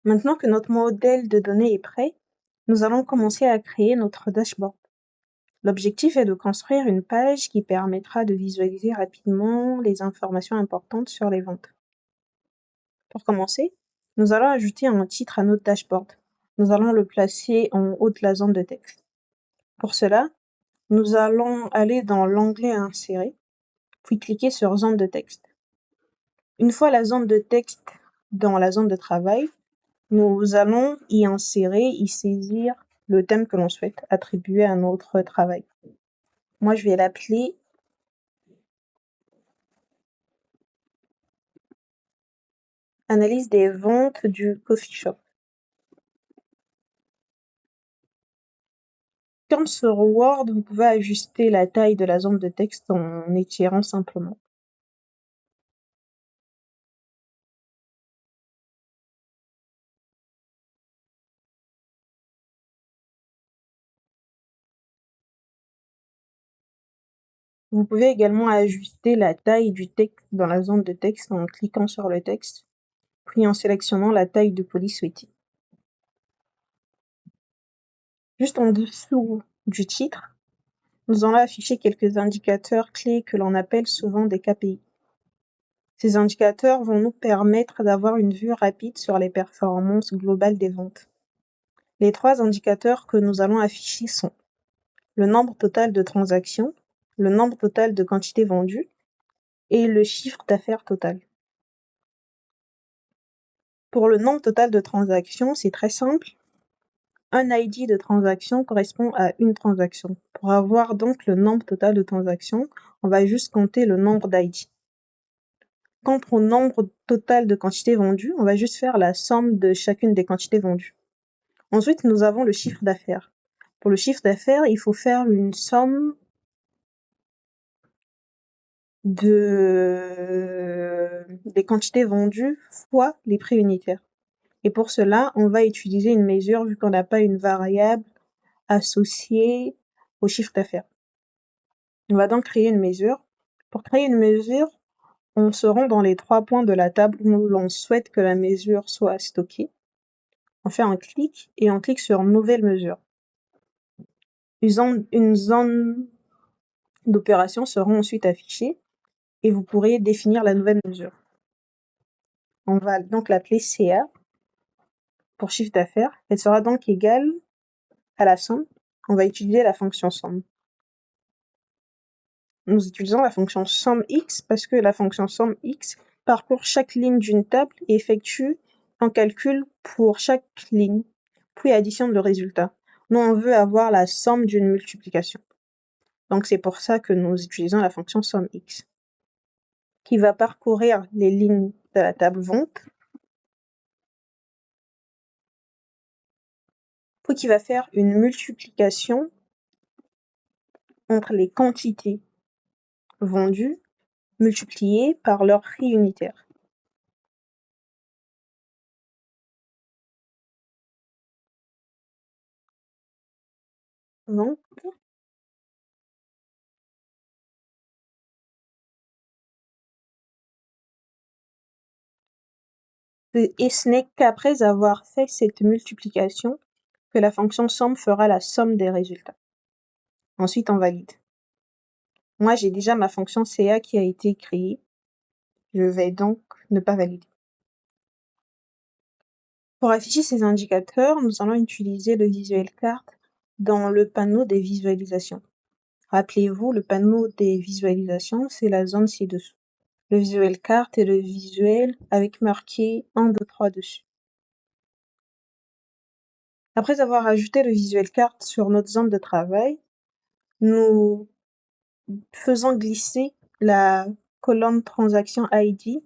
Maintenant que notre modèle de données est prêt, nous allons commencer à créer notre dashboard. L'objectif est de construire une page qui permettra de visualiser rapidement les informations importantes sur les ventes. Pour commencer, nous allons ajouter un titre à notre dashboard. Nous allons le placer en haut de la zone de texte. Pour cela, nous allons aller dans l'onglet Insérer, puis cliquer sur Zone de texte. Une fois la zone de texte dans la zone de travail, nous allons y saisir le thème que l'on souhaite attribuer à notre travail. Moi, je vais l'appeler Analyse des ventes du coffee shop. Comme sur Word, vous pouvez ajuster la taille de la zone de texte en étirant simplement. Vous pouvez également ajuster la taille du texte dans la zone de texte en cliquant sur le texte, puis en sélectionnant la taille de police souhaitée. Juste en dessous du titre, nous allons afficher quelques indicateurs clés que l'on appelle souvent des KPI. Ces indicateurs vont nous permettre d'avoir une vue rapide sur les performances globales des ventes. Les 3 indicateurs que nous allons afficher sont le nombre total de transactions, le nombre total de quantités vendues et le chiffre d'affaires total. Pour le nombre total de transactions, c'est très simple. Un ID de transaction correspond à une transaction. Pour avoir donc le nombre total de transactions, on va juste compter le nombre d'ID. Quant au nombre total de quantités vendues, on va juste faire la somme de chacune des quantités vendues. Ensuite, nous avons le chiffre d'affaires. Pour le chiffre d'affaires, il faut faire une somme des quantités vendues fois les prix unitaires. Et pour cela, on va utiliser une mesure vu qu'on n'a pas une variable associée au chiffre d'affaires. On va donc créer une mesure. Pour créer une mesure, on se rend dans les 3 points de la table où l'on souhaite que la mesure soit stockée. On fait un clic et on clique sur Nouvelle mesure. Une zone d'opération sera ensuite affichée et vous pourrez définir la nouvelle mesure. On va donc l'appeler CA pour chiffre d'affaires. Elle sera donc égale à la somme. On va utiliser la fonction somme. Nous utilisons la fonction SOMX parce que la fonction SOMX parcourt chaque ligne d'une table et effectue un calcul pour chaque ligne, puis additionne le résultat. Nous, on veut avoir la somme d'une multiplication. Donc, c'est pour ça que nous utilisons la fonction SOMX, qui va parcourir les lignes de la table vente, puis qui va faire une multiplication entre les quantités vendues multipliées par leur prix unitaire. Donc, et ce n'est qu'après avoir fait cette multiplication que la fonction somme fera la somme des résultats. Ensuite, on valide. Moi, j'ai déjà ma fonction CA qui a été créée. Je vais donc ne pas valider. Pour afficher ces indicateurs, nous allons utiliser le visuel carte dans le panneau des visualisations. Rappelez-vous, le panneau des visualisations, c'est la zone ci-dessous. Le visuel carte est le visuel avec marqué 1, 2, 3 dessus. Après avoir ajouté le visuel carte sur notre zone de travail, nous faisons glisser la colonne transaction ID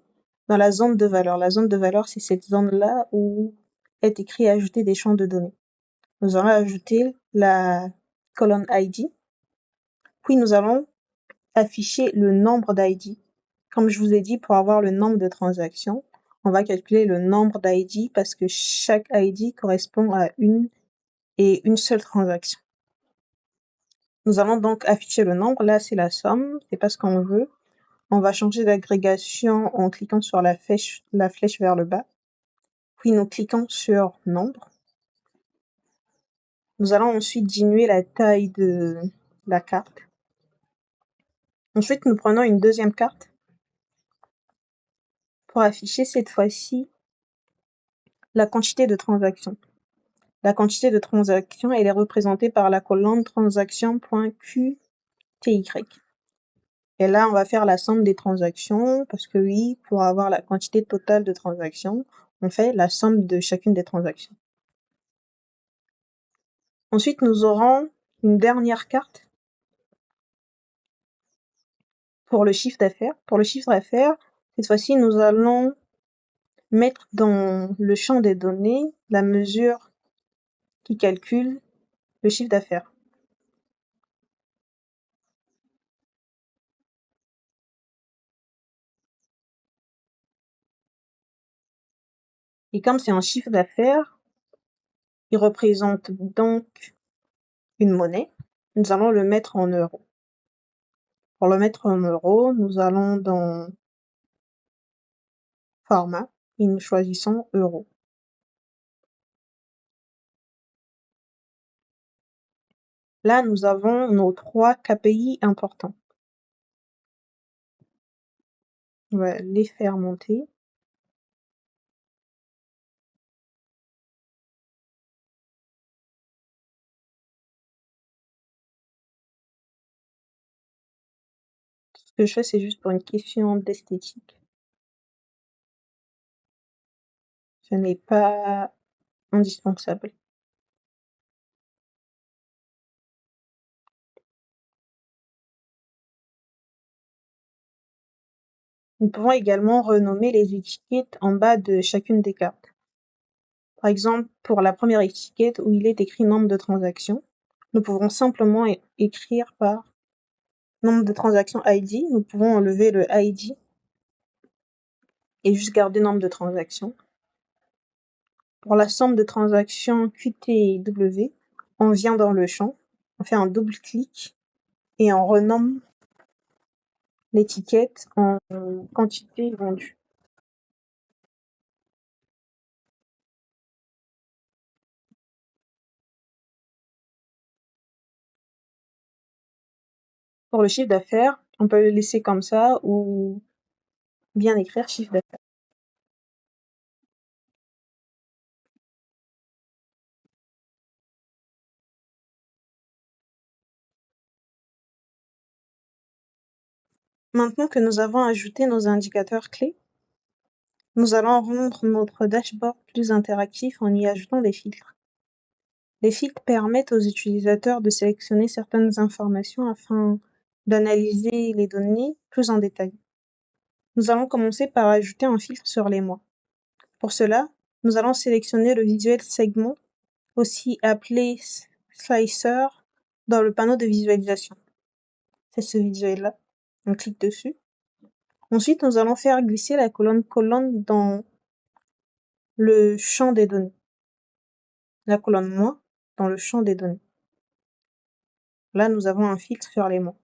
dans la zone de valeur. La zone de valeur, c'est cette zone-là où est écrit ajouter des champs de données. Nous allons ajouter la colonne ID, puis nous allons afficher le nombre d'ID. Comme je vous ai dit, pour avoir le nombre de transactions, on va calculer le nombre d'ID parce que chaque ID correspond à une seule transaction. Nous allons donc afficher le nombre. Là, c'est la somme, c'est pas ce qu'on veut. On va changer d'agrégation en cliquant sur la flèche vers le bas. puis nous cliquons sur Nombre. Nous allons ensuite diminuer la taille de la carte. Ensuite, nous prenons une deuxième carte pour afficher cette fois-ci la quantité de transactions. La quantité de transactions, elle est représentée par la colonne transaction.qty. Et là, on va faire la somme des transactions, parce que oui, pour avoir la quantité totale de transactions, on fait la somme de chacune des transactions. Ensuite, nous aurons une dernière carte pour le chiffre d'affaires. Pour le chiffre d'affaires, cette fois-ci, nous allons mettre dans le champ des données la mesure qui calcule le chiffre d'affaires. Et comme c'est un chiffre d'affaires, il représente donc une monnaie. Nous allons le mettre en euros. Pour le mettre en euros, nous allons dans Format et nous choisissons euros. Là, nous avons nos 3 KPI importants. On va les faire monter. Ce que je fais, c'est juste pour une question d'esthétique. Ce n'est pas indispensable. Nous pouvons également renommer les étiquettes en bas de chacune des cartes. Par exemple, pour la première étiquette où il est écrit nombre de transactions, nous pouvons simplement écrire par nombre de transactions ID. Nous pouvons enlever le ID et juste garder nombre de transactions. Pour la somme de transactions QTW, on vient dans le champ, on fait un double clic et on renomme l'étiquette en quantité vendue. Pour le chiffre d'affaires, on peut le laisser comme ça ou bien écrire chiffre d'affaires. Maintenant que nous avons ajouté nos indicateurs clés, nous allons rendre notre dashboard plus interactif en y ajoutant des filtres. Les filtres permettent aux utilisateurs de sélectionner certaines informations afin d'analyser les données plus en détail. Nous allons commencer par ajouter un filtre sur les mois. Pour cela, nous allons sélectionner le visuel segment, aussi appelé slicer, dans le panneau de visualisation. C'est ce visuel-là. On clique dessus. Ensuite, nous allons faire glisser la colonne dans le champ des données. La colonne mois dans le champ des données. Là, nous avons un filtre sur les mois.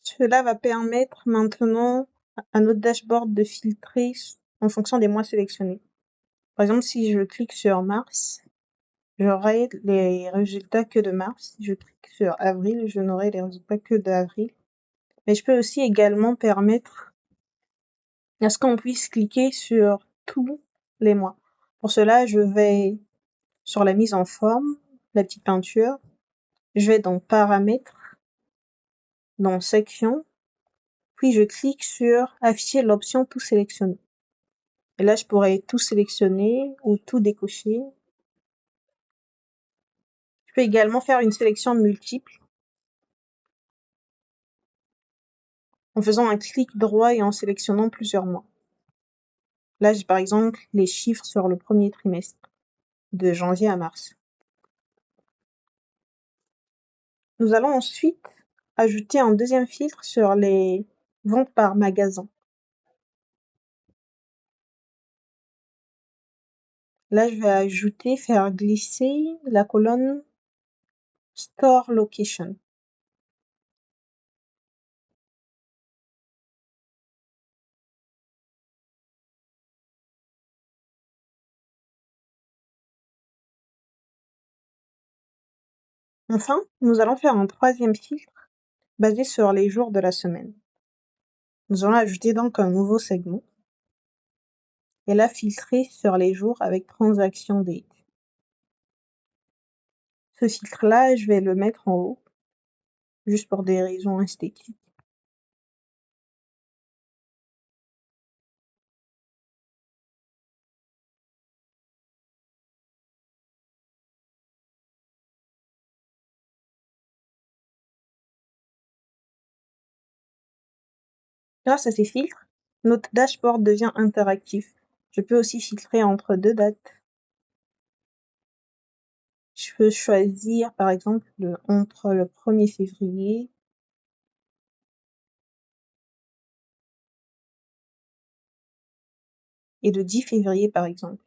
Cela va permettre maintenant à notre dashboard de filtrer en fonction des mois sélectionnés. Par exemple, si je clique sur mars, j'aurai les résultats que de mars. Si je clique sur avril, je n'aurai les résultats que d'avril. Mais je peux aussi également permettre à ce qu'on puisse cliquer sur tous les mois. Pour cela, je vais sur la mise en forme, la petite peinture, je vais dans paramètres, dans section, puis je clique sur afficher l'option tout sélectionner. Et là, je pourrais tout sélectionner ou tout décocher. Je peux également faire une sélection multiple en faisant un clic droit et en sélectionnant plusieurs mois. Là, j'ai par exemple les chiffres sur le premier trimestre, de janvier à mars. Nous allons ensuite ajouter un deuxième filtre sur les ventes par magasin. Là, je vais faire glisser la colonne Store Location. Enfin, nous allons faire un troisième filtre basé sur les jours de la semaine. Nous allons ajouter donc un nouveau segment et la filtrer sur les jours avec transaction date. Ce filtre-là, je vais le mettre en haut, juste pour des raisons esthétiques. Grâce à ces filtres, notre dashboard devient interactif. Je peux aussi filtrer entre deux dates. Je peux choisir, par exemple, entre le 1er février et le 10 février, par exemple.